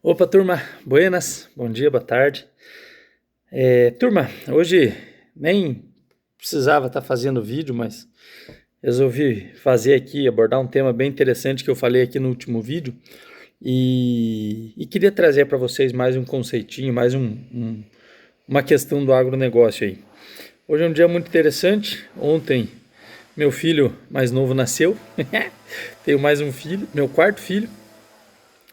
Opa, turma, buenas, bom dia, boa tarde. Turma, hoje nem precisava estar fazendo vídeo, mas resolvi fazer aqui, abordar um tema bem interessante que eu falei aqui no último vídeo e queria trazer para vocês mais um conceitinho, uma questão do agronegócio aí. Hoje é um dia muito interessante, ontem meu filho mais novo nasceu, tenho mais um filho, meu quarto filho.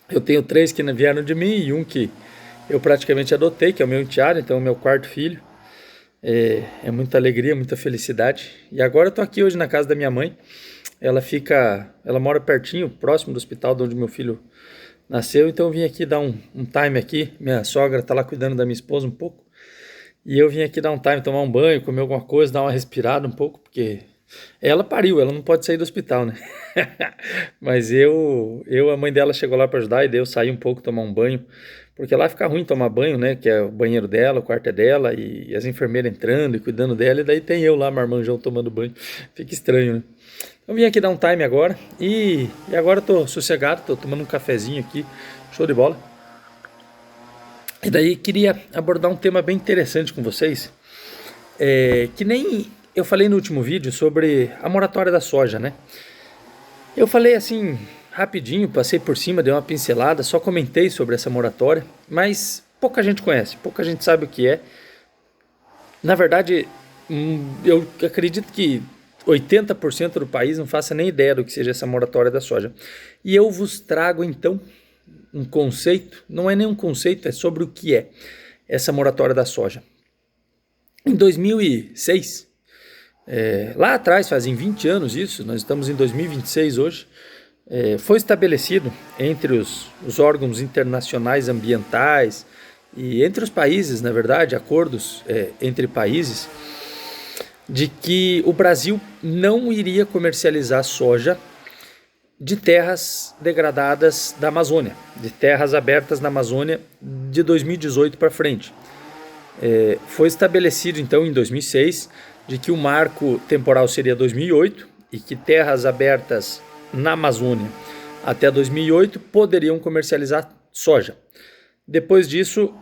Eu tenho 3 que vieram de mim e um que eu praticamente adotei, que é o meu enteado, então é o meu quarto filho. É muita alegria, muita felicidade. E agora eu tô aqui hoje na casa da minha mãe. Ela mora pertinho, próximo do hospital de onde meu filho nasceu, então eu vim aqui dar um time aqui. Minha sogra tá lá cuidando da minha esposa um pouco. E eu vim aqui dar um time, tomar um banho, comer alguma coisa, dar uma respirada um pouco, porque ela pariu, ela não pode sair do hospital, né? Mas a mãe dela chegou lá para ajudar e daí eu saí um pouco tomar um banho, porque lá fica ruim tomar banho, né? Que é o banheiro dela, o quarto é dela e as enfermeiras entrando e cuidando dela, e daí tem eu lá, marmanjão, tomando banho. Fica estranho, né? Eu vim aqui dar um time agora e agora eu tô sossegado, tô tomando um cafezinho aqui, show de bola. E daí queria abordar um tema bem interessante com vocês, que nem eu falei no último vídeo sobre a moratória da soja, né? Eu falei assim, rapidinho, passei por cima, dei uma pincelada, só comentei sobre essa moratória, mas pouca gente conhece, pouca gente sabe o que é. Na verdade, eu acredito que 80% do país não faça nem ideia do que seja essa moratória da soja. E eu vos trago então um conceito, não é nem um conceito, é sobre o que é essa moratória da soja. Em 2006, lá atrás, fazem 20 anos isso, nós estamos em 2026 hoje, foi estabelecido entre os órgãos internacionais ambientais e entre os países, na verdade, acordos entre países, de que o Brasil não iria comercializar soja de terras degradadas da Amazônia, de terras abertas na Amazônia de 2018 para frente. Foi estabelecido então em 2006 de que o marco temporal seria 2008 e que terras abertas na Amazônia até 2008 poderiam comercializar soja. Depois disso,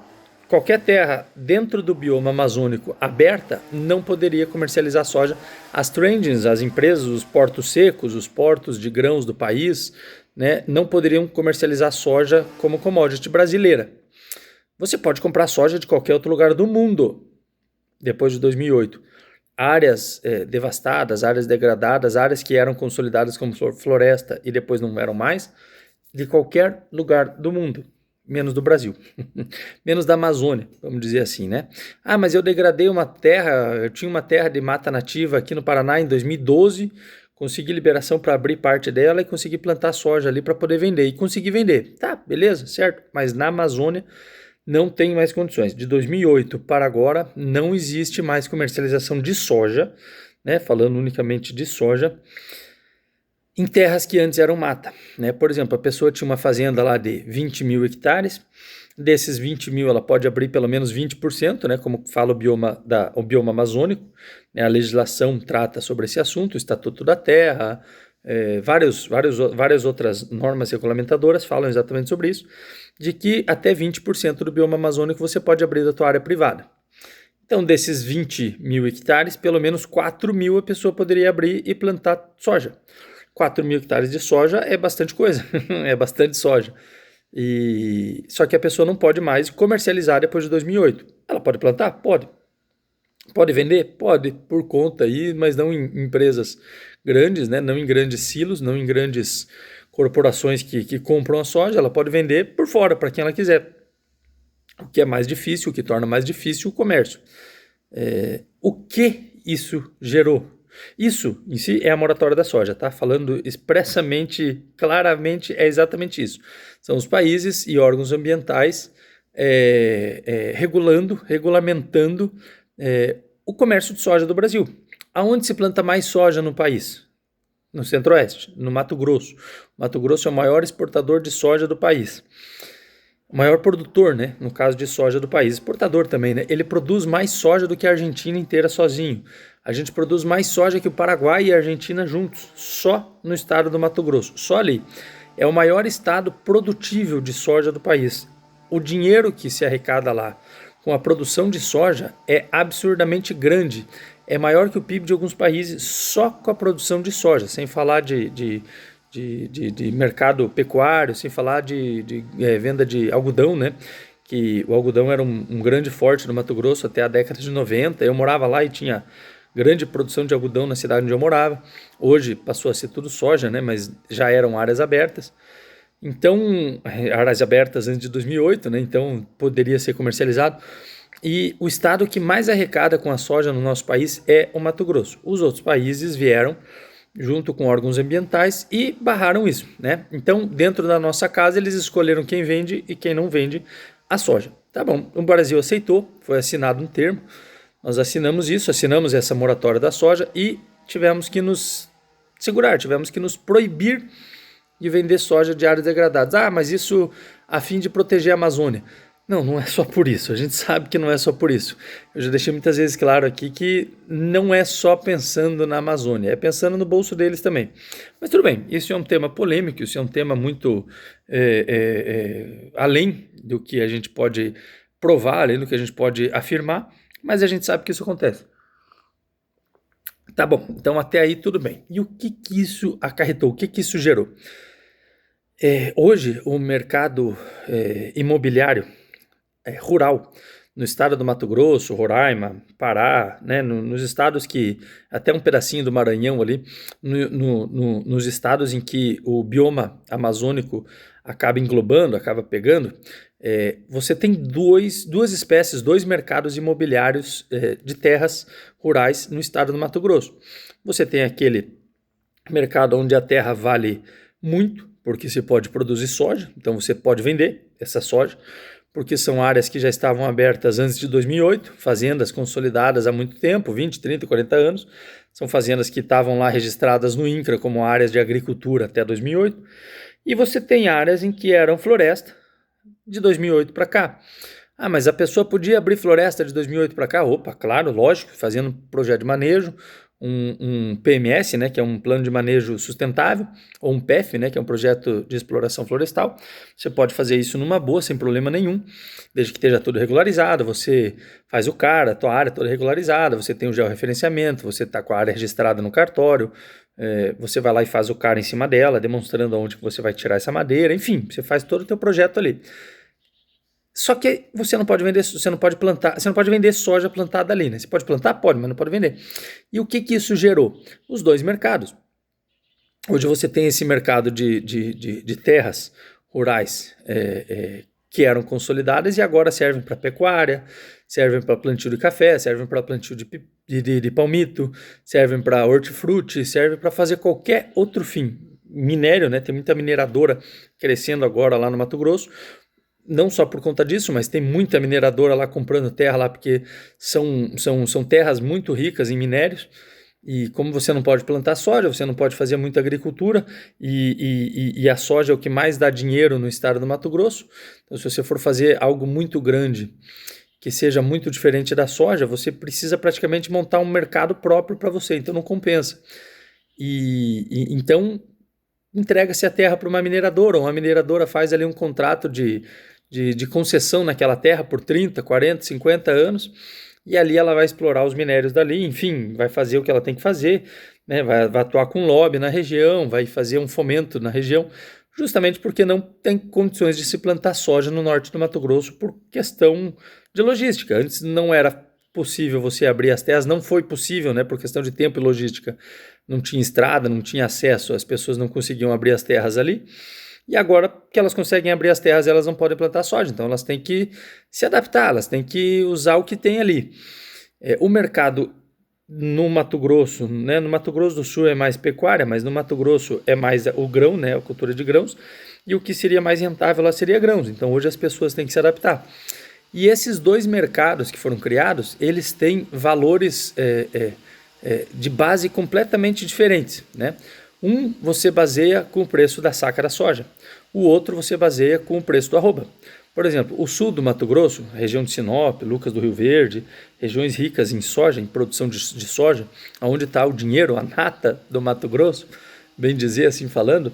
qualquer terra dentro do bioma amazônico aberta não poderia comercializar soja. As trendings, as empresas, os portos secos, os portos de grãos do país, né, não poderiam comercializar soja como commodity brasileira. Você pode comprar soja de qualquer outro lugar do mundo depois de 2008. Áreas devastadas, áreas degradadas, áreas que eram consolidadas como floresta e depois não eram mais, de qualquer lugar do mundo, menos do Brasil, menos da Amazônia, vamos dizer assim, né? Ah, mas eu degradei uma terra, eu tinha uma terra de mata nativa aqui no Paraná em 2012, consegui liberação para abrir parte dela e consegui plantar soja ali para poder vender, e consegui vender. Tá, beleza, certo, mas na Amazônia não tem mais condições. De 2008 para agora, não existe mais comercialização de soja, né? Falando unicamente de soja, em terras que antes eram mata, né? Por exemplo, a pessoa tinha uma fazenda lá de 20 mil hectares, desses 20 mil ela pode abrir pelo menos 20%, né? Como fala o bioma amazônico, né? A legislação trata sobre esse assunto, o Estatuto da Terra, várias outras normas regulamentadoras falam exatamente sobre isso, de que até 20% do bioma amazônico você pode abrir da tua área privada. Então, desses 20 mil hectares, pelo menos 4 mil a pessoa poderia abrir e plantar soja. 4 mil hectares de soja é bastante coisa, é bastante soja. Só que a pessoa não pode mais comercializar depois de 2008. Ela pode plantar? Pode. Pode vender? Pode, por conta aí, mas não em empresas grandes, né? Não em grandes silos, não em grandes corporações que compram a soja. Ela pode vender por fora, para quem ela quiser. O que é mais difícil, o que torna mais difícil o comércio. O que isso gerou? Isso em si é a moratória da soja, tá? Falando expressamente, claramente, é exatamente isso. São os países e órgãos ambientais regulamentando o comércio de soja do Brasil. Aonde se planta mais soja no país? No Centro-Oeste, no Mato Grosso. O Mato Grosso é o maior exportador de soja do país. O maior produtor, né, no caso de soja do país, exportador também, né? Ele produz mais soja do que a Argentina inteira sozinho. A gente produz mais soja que o Paraguai e a Argentina juntos, só no estado do Mato Grosso, só ali. é o maior estado produtível de soja do país. O dinheiro que se arrecada lá com a produção de soja é absurdamente grande. É maior que o PIB de alguns países só com a produção de soja, sem falar de mercado pecuário, sem falar de venda de algodão, né? Que o algodão era um grande forte no Mato Grosso até a década de 90. Eu morava lá e tinha grande produção de algodão na cidade onde eu morava. Hoje passou a ser tudo soja, né? Mas já eram áreas abertas. Então, áreas abertas antes de 2008, né? Então poderia ser comercializado. E o estado que mais arrecada com a soja no nosso país é o Mato Grosso. Os outros países vieram junto com órgãos ambientais e barraram isso, né? Então, dentro da nossa casa, eles escolheram quem vende e quem não vende a soja. Tá bom, o Brasil aceitou, foi assinado um termo, nós assinamos isso, assinamos essa moratória da soja e tivemos que nos segurar, tivemos que nos proibir de vender soja de áreas degradadas. Ah, mas isso a fim de proteger a Amazônia. Não, não é só por isso, a gente sabe que não é só por isso. Eu já deixei muitas vezes claro aqui que não é só pensando na Amazônia, é pensando no bolso deles também. Mas tudo bem, isso é um tema polêmico, isso é um tema muito além do que a gente pode provar, além do que a gente pode afirmar, mas a gente sabe que isso acontece. Tá bom, então até aí tudo bem. E o que isso acarretou, o que isso gerou? Hoje o mercado imobiliário rural, no estado do Mato Grosso, Roraima, Pará, né, nos estados que, até um pedacinho do Maranhão ali, nos estados em que o bioma amazônico acaba englobando, acaba pegando, você tem duas espécies, dois mercados imobiliários de terras rurais no estado do Mato Grosso. Você tem aquele mercado onde a terra vale muito, porque se pode produzir soja, então você pode vender essa soja, porque são áreas que já estavam abertas antes de 2008, fazendas consolidadas há muito tempo, 20, 30, 40 anos, são fazendas que estavam lá registradas no INCRA como áreas de agricultura até 2008, e você tem áreas em que eram floresta de 2008 para cá. Ah, mas a pessoa podia abrir floresta de 2008 para cá? Opa, claro, lógico, fazendo um projeto de manejo, um PMS, né, que é um plano de manejo sustentável, ou um PEF, né, que é um projeto de exploração florestal. Você pode fazer isso numa boa, sem problema nenhum, desde que esteja tudo regularizado. Você faz o CAR, a tua área toda regularizada, você tem o georreferenciamento, você está com a área registrada no cartório, você vai lá e faz o CAR em cima dela, demonstrando onde que você vai tirar essa madeira, enfim, você faz todo o teu projeto ali. Só que você não pode vender, você não pode plantar, você não pode vender soja plantada ali, né? Você pode plantar? Pode, mas não pode vender. E o que isso gerou? Os dois mercados. Hoje você tem esse mercado de terras rurais que eram consolidadas e agora servem para pecuária, servem para plantio de café, servem para plantio de palmito, servem para hortifruti, servem para fazer qualquer outro fim. Minério, né? Tem muita mineradora crescendo agora lá no Mato Grosso, não só por conta disso, mas tem muita mineradora lá comprando terra lá, porque são terras muito ricas em minérios, e como você não pode plantar soja, você não pode fazer muita agricultura, e a soja é o que mais dá dinheiro no estado do Mato Grosso. Então, se você for fazer algo muito grande, que seja muito diferente da soja, você precisa praticamente montar um mercado próprio para você, então não compensa. Então, entrega-se a terra para uma mineradora, ou uma mineradora faz ali um contrato de concessão naquela terra por 30, 40, 50 anos, e ali ela vai explorar os minérios dali, enfim, vai fazer o que ela tem que fazer, né? Vai atuar com lobby na região, vai fazer um fomento na região, justamente porque não tem condições de se plantar soja no norte do Mato Grosso por questão de logística. Antes não era possível você abrir as terras, não foi possível, né, por questão de tempo e logística. Não tinha estrada, não tinha acesso, as pessoas não conseguiam abrir as terras ali. E agora que elas conseguem abrir as terras, elas não podem plantar soja, então elas têm que se adaptar, elas têm que usar o que tem ali. O mercado no Mato Grosso, né, no Mato Grosso do Sul é mais pecuária, mas no Mato Grosso é mais o grão, né, a cultura de grãos, e o que seria mais rentável lá seria grãos, então hoje as pessoas têm que se adaptar. E esses dois mercados que foram criados, eles têm valores de base completamente diferentes, né? Um você baseia com o preço da saca da soja, o outro você baseia com o preço do arroba. Por exemplo, o sul do Mato Grosso, a região de Sinop, Lucas do Rio Verde, regiões ricas em soja, em produção de soja, onde está o dinheiro, a nata do Mato Grosso, bem dizer, assim falando,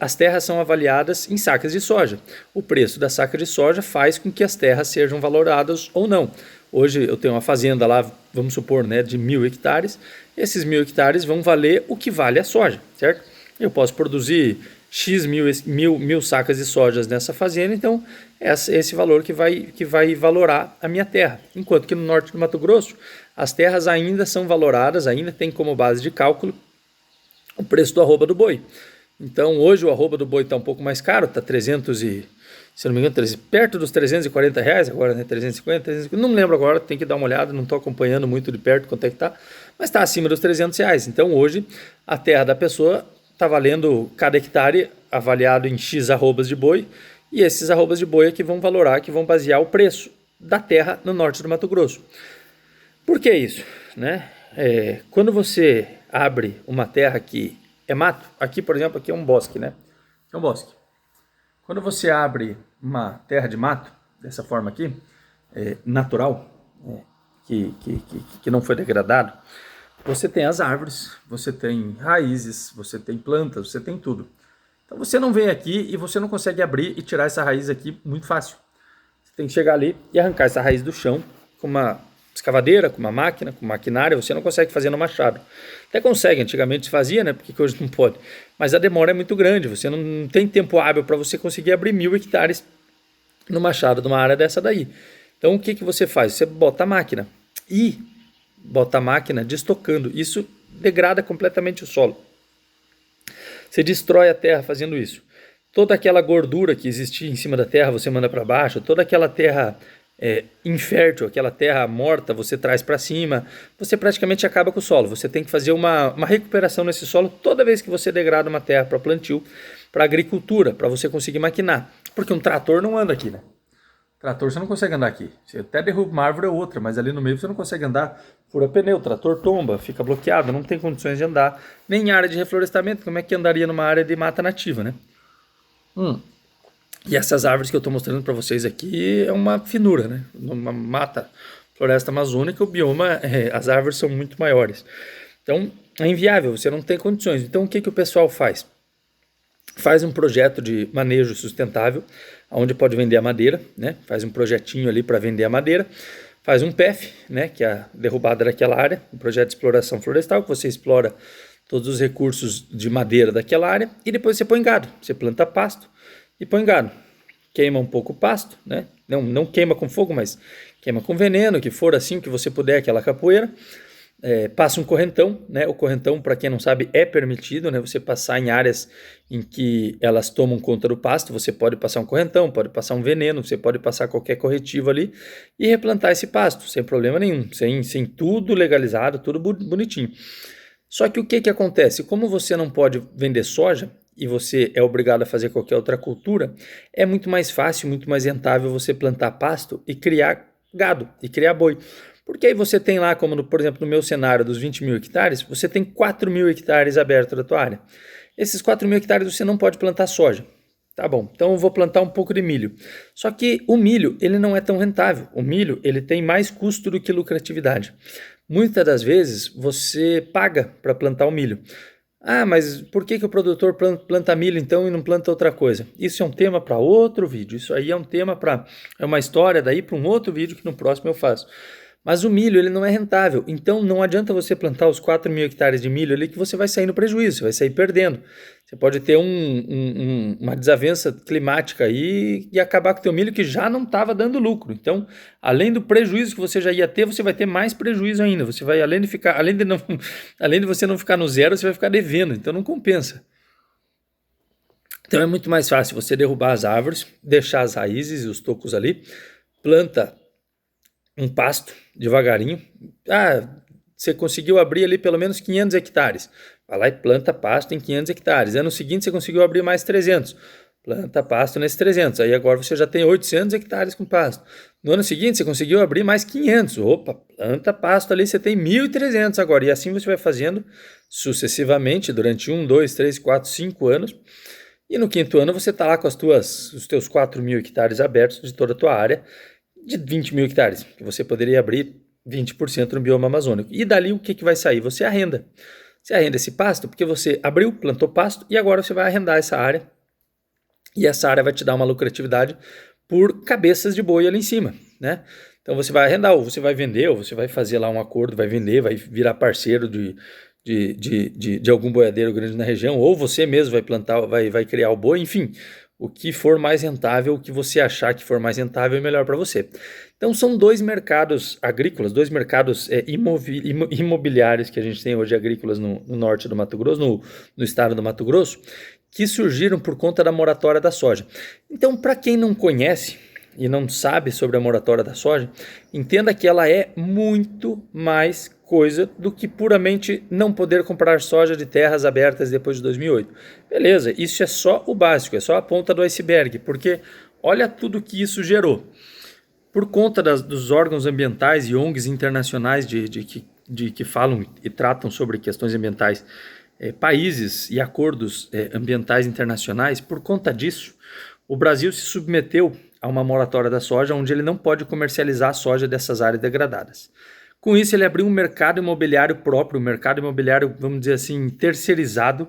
as terras são avaliadas em sacas de soja. O preço da saca de soja faz com que as terras sejam valoradas ou não. Hoje eu tenho uma fazenda lá, vamos supor, né, de 1.000 hectares. Esses 1.000 hectares vão valer o que vale a soja, certo? Eu posso produzir X mil sacas de sojas nessa fazenda, então esse valor que vai valorar a minha terra. Enquanto que no norte do Mato Grosso, as terras ainda são valoradas, ainda tem como base de cálculo o preço do arroba do boi. Então hoje o arroba do boi está um pouco mais caro, está 300 e, se não me engano, perto dos R$ 340 agora, né? 350, não me lembro agora, tem que dar uma olhada, não estou acompanhando muito de perto quanto é que está, mas está acima dos R$ 300. Então hoje a terra da pessoa está valendo cada hectare avaliado em X arrobas de boi, e esses arrobas de boi é que vão valorar, que vão basear o preço da terra no norte do Mato Grosso. Por que isso? Né? Quando você abre uma terra que é mato, aqui por exemplo, aqui é um bosque, né? É um bosque. Quando você abre uma terra de mato, dessa forma aqui, natural, que não foi degradado, você tem as árvores, você tem raízes, você tem plantas, você tem tudo. Então você não vem aqui e você não consegue abrir e tirar essa raiz aqui muito fácil. Você tem que chegar ali e arrancar essa raiz do chão com uma escavadeira, com uma máquina, com maquinária. Você não consegue fazer no machado. Até consegue, antigamente se fazia, né? Porque hoje não pode. Mas a demora é muito grande, você não tem tempo hábil para você conseguir abrir 1.000 hectares no machado de uma área dessa daí. Então o que você faz? Você bota a máquina destocando. Isso degrada completamente o solo. Você destrói a terra fazendo isso. Toda aquela gordura que existia em cima da terra você manda para baixo, toda aquela terra infértil, aquela terra morta você traz para cima, você praticamente acaba com o solo. Você tem que fazer uma recuperação nesse solo toda vez que você degrada uma terra para plantio, para agricultura, para você conseguir maquinar. Porque um trator não anda aqui, né? Trator você não consegue andar aqui. Você até derruba uma árvore ou outra, mas ali no meio você não consegue andar. Fura pneu, trator tomba, fica bloqueado, não tem condições de andar. Nem em área de reflorestamento, como é que andaria numa área de mata nativa, né? E essas árvores que eu estou mostrando para vocês aqui é uma finura, né? Uma mata, floresta amazônica, o bioma, as árvores são muito maiores. Então é inviável, você não tem condições. Então o que o pessoal faz? Faz um projeto de manejo sustentável, onde pode vender a madeira, né? Faz um projetinho ali para vender a madeira, faz um PEF, né? Que é a derrubada daquela área, um projeto de exploração florestal, que você explora todos os recursos de madeira daquela área, e depois você põe gado, você planta pasto e põe gado. Queima um pouco o pasto, né? Não queima com fogo, mas queima com veneno, que for assim, que você puder, aquela capoeira. Passa um correntão, né? O correntão, para quem não sabe, é permitido, né? Você passar em áreas em que elas tomam conta do pasto, você pode passar um correntão, pode passar um veneno, você pode passar qualquer corretivo ali e replantar esse pasto, sem problema nenhum, sem tudo legalizado, tudo bonitinho. Só que o que acontece? Como você não pode vender soja e você é obrigado a fazer qualquer outra cultura, é muito mais fácil, muito mais rentável você plantar pasto e criar gado, e criar boi. Porque aí você tem lá, como por exemplo no meu cenário dos 20.000 hectares, você tem 4.000 hectares abertos da tua área. Esses 4.000 hectares você não pode plantar soja. Tá bom, então eu vou plantar um pouco de milho. Só que o milho, ele não é tão rentável. O milho, ele tem mais custo do que lucratividade. Muitas das vezes você paga para plantar o milho. Ah, mas por que o produtor planta milho então e não planta outra coisa? Isso é um tema para outro vídeo. Isso aí é uma história daí para um outro vídeo que no próximo eu faço. Mas o milho, ele não é rentável, então não adianta você plantar os 4.000 hectares de milho ali que você vai sair no prejuízo, você vai sair perdendo. Você pode ter uma desavença climática aí e acabar com o teu milho que já não estava dando lucro. Então, além do prejuízo que você já ia ter, você vai ter mais prejuízo ainda. Você vai, além de você não ficar no zero, você vai ficar devendo, então não compensa. Então é muito mais fácil você derrubar as árvores, deixar as raízes e os tocos ali, planta um pasto devagarinho. Você conseguiu abrir ali pelo menos 500 hectares. Vai lá e planta pasto em 500 hectares. Ano seguinte você conseguiu abrir mais 300. Planta pasto nesses 300. Aí agora você já tem 800 hectares com pasto. No ano seguinte você conseguiu abrir mais 500. Opa, planta pasto ali, você tem 1.300 agora. E assim você vai fazendo sucessivamente durante 1, 2, 3, 4, 5 anos. E no quinto ano você está lá com os teus 4.000 hectares abertos de toda a tua área, de 20.000 hectares, que você poderia abrir 20% no bioma amazônico. E dali o que vai sair? Você arrenda. Você arrenda esse pasto porque você abriu, plantou pasto e agora você vai arrendar essa área. E essa área vai te dar uma lucratividade por cabeças de boi ali em cima, né? Então você vai arrendar, ou você vai vender, ou você vai fazer lá um acordo, vai vender, vai virar parceiro de algum boiadeiro grande na região, ou você mesmo vai plantar, vai criar o boi, enfim, o que for mais rentável, o que você achar que for mais rentável é melhor para você. Então são dois mercados agrícolas, dois mercados imobiliários que a gente tem hoje agrícolas no norte do Mato Grosso, no estado do Mato Grosso, que surgiram por conta da moratória da soja. Então, para quem não conhece e não sabe sobre a moratória da soja, entenda que ela é muito mais coisa do que puramente não poder comprar soja de terras abertas depois de 2008. Beleza, isso é só o básico, é só a ponta do iceberg, porque olha tudo que isso gerou. Por conta dos órgãos ambientais e ONGs internacionais que falam e tratam sobre questões ambientais, países e acordos ambientais internacionais, por conta disso, o Brasil se submeteu a uma moratória da soja, onde ele não pode comercializar a soja dessas áreas degradadas. Com isso, ele abriu um mercado imobiliário próprio, um mercado imobiliário, vamos dizer assim, terceirizado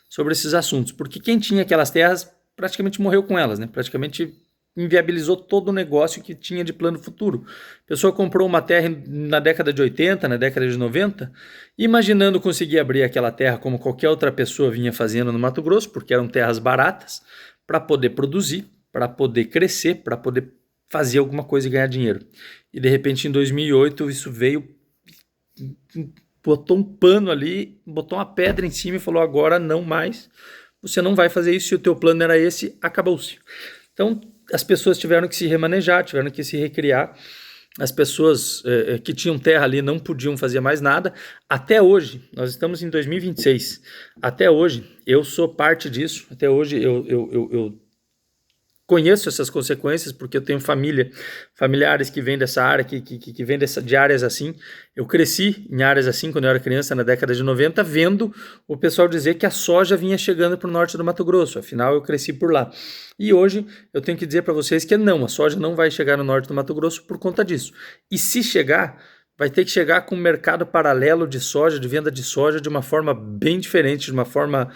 sobre esses assuntos, porque quem tinha aquelas terras praticamente morreu com elas, né? Praticamente inviabilizou todo o negócio que tinha de plano futuro. A pessoa comprou uma terra na década de 80, na década de 90, imaginando conseguir abrir aquela terra como qualquer outra pessoa vinha fazendo no Mato Grosso, porque eram terras baratas, para poder produzir, para poder crescer, para poder fazer alguma coisa e ganhar dinheiro. E de repente em 2008 isso veio, botou um pano ali, botou uma pedra em cima e falou: agora não mais, você não vai fazer isso, se o teu plano era esse, acabou-se. Então as pessoas tiveram que se remanejar, tiveram que se recriar. As pessoas que tinham terra ali não podiam fazer mais nada. Até hoje, nós estamos em 2026, até hoje eu sou parte disso, até hoje eu conheço essas consequências, porque eu tenho familiares que vêm dessa área, que vêm de áreas assim. Eu cresci em áreas assim quando eu era criança, na década de 90, vendo o pessoal dizer que a soja vinha chegando para o norte do Mato Grosso. Afinal, eu cresci por lá. E hoje eu tenho que dizer para vocês que não, a soja não vai chegar no norte do Mato Grosso por conta disso. E se chegar, vai ter que chegar com um mercado paralelo de soja, de venda de soja, de uma forma bem diferente, de uma forma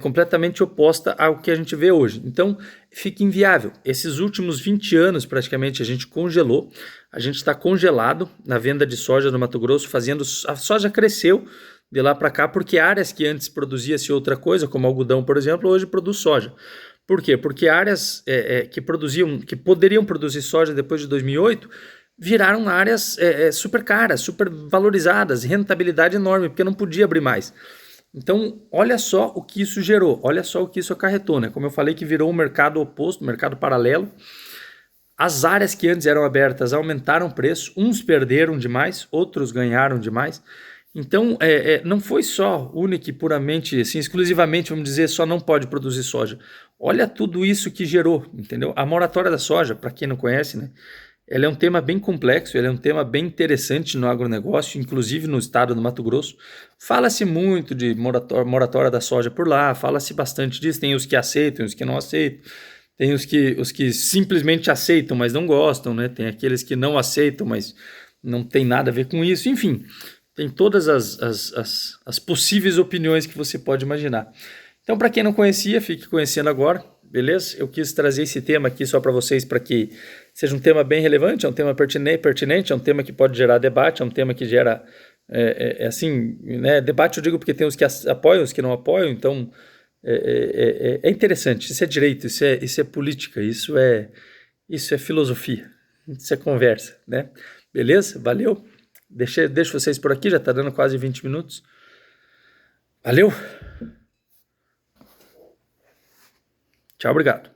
completamente oposta ao que a gente vê hoje. Então, fica inviável. Esses últimos 20 anos, praticamente, a gente congelou, a gente está congelado na venda de soja no Mato Grosso, a soja cresceu de lá para cá, porque áreas que antes produzia-se outra coisa, como algodão, por exemplo, hoje produz soja. Por quê? Porque áreas que poderiam produzir soja depois de 2008, viraram áreas super caras, super valorizadas, rentabilidade enorme, porque não podia abrir mais. Então, olha só o que isso gerou, olha só o que isso acarretou, né? Como eu falei, que virou um mercado oposto, um mercado paralelo. As áreas que antes eram abertas aumentaram o preço, uns perderam demais, outros ganharam demais. Então, não foi só única e puramente, assim, exclusivamente, vamos dizer, só não pode produzir soja. Olha tudo isso que gerou, entendeu? A moratória da soja, para quem não conhece, né? Ela é um tema bem complexo, ele é um tema bem interessante no agronegócio, inclusive no estado do Mato Grosso. Fala-se muito de moratória da soja por lá, fala-se bastante disso. Tem os que aceitam, os que não aceitam, tem os que simplesmente aceitam, mas não gostam, né? Tem aqueles que não aceitam, mas não tem nada a ver com isso. Enfim, tem todas as possíveis opiniões que você pode imaginar. Então, para quem não conhecia, fique conhecendo agora. Beleza? Eu quis trazer esse tema aqui só para vocês, para que seja um tema bem relevante, é um tema pertinente, é um tema que pode gerar debate, é um tema que gera, assim, né? Debate eu digo porque tem os que apoiam, os que não apoiam, então é interessante, isso é direito, isso é política, isso é filosofia, isso é conversa, né? Beleza? Valeu? Deixo vocês por aqui, já está dando quase 20 minutos. Valeu? Tchau, obrigado.